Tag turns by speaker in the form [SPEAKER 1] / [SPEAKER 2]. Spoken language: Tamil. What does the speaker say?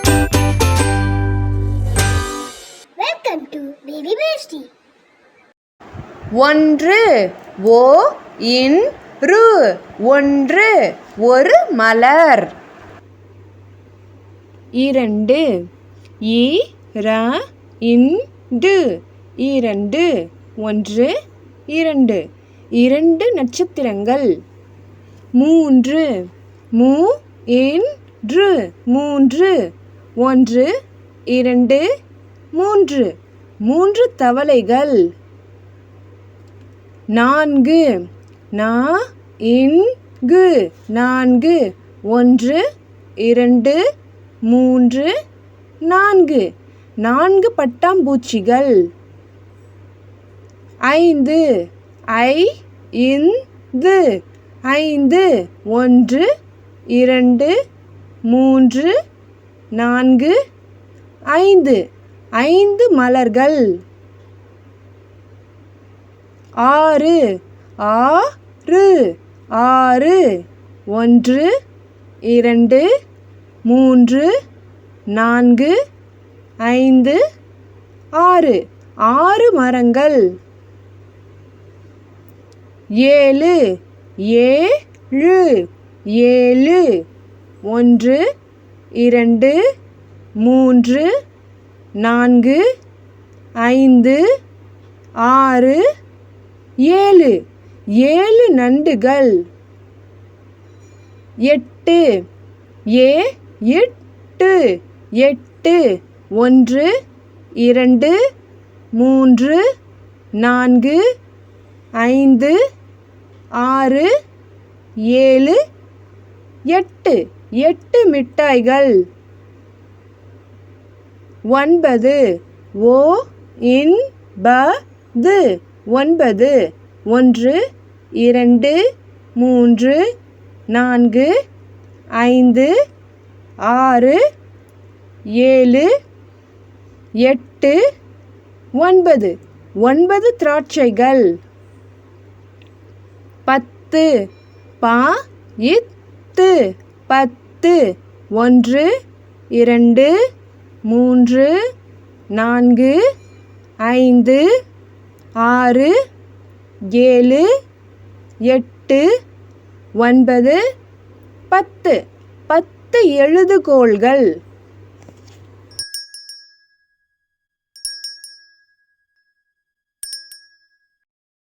[SPEAKER 1] Welcome to Baby Bestie.
[SPEAKER 2] ஒன்று ஓ இன் ரு ஒன்று ஒரு மலர். இரண்டு இ ர இண்டு இரண்டு ஒன்று இரண்டு இரண்டு நட்சத்திரங்கள். மூன்று மு இன்று மூன்று ஒன்று இரண்டு மூன்று மூன்று தவளைகள். நான்கு நா இன்கு நான்கு ஒன்று இரண்டு மூன்று நான்கு நான்கு பட்டாம்பூச்சிகள். ஐந்து ஐ இந்து ஐந்து ஒன்று இரண்டு மூன்று நான்கு ஐந்து ஐந்து மலர்கள். ஆறு ஆறு ஆறு ஒன்று இரண்டு மூன்று நான்கு ஐந்து ஆறு ஆறு மரங்கள். ஏழு ஏழு ஏழு ஒன்று இரண்டு மூன்று நான்கு ஐந்து ஆறு ஏழு ஏழு நண்டுகள். எட்டு எட்டு எட்டு ஒன்று இரண்டு மூன்று நான்கு ஐந்து ஆறு ஏழு எட்டு எட்டு மிட்டாய்கள். ஒன்பது ஓ இன் பது ஒன்பது ஒன்று இரண்டு மூன்று நான்கு ஐந்து ஆறு ஏழு எட்டு ஒன்பது ஒன்பது திராட்சைகள். பத்து பா இத்து பத்து ஒன்று இரண்டு மூன்று நான்கு ஐந்து ஆறு ஏழு எட்டு ஒன்பது பத்து பத்து எழுதுகோள்கள்.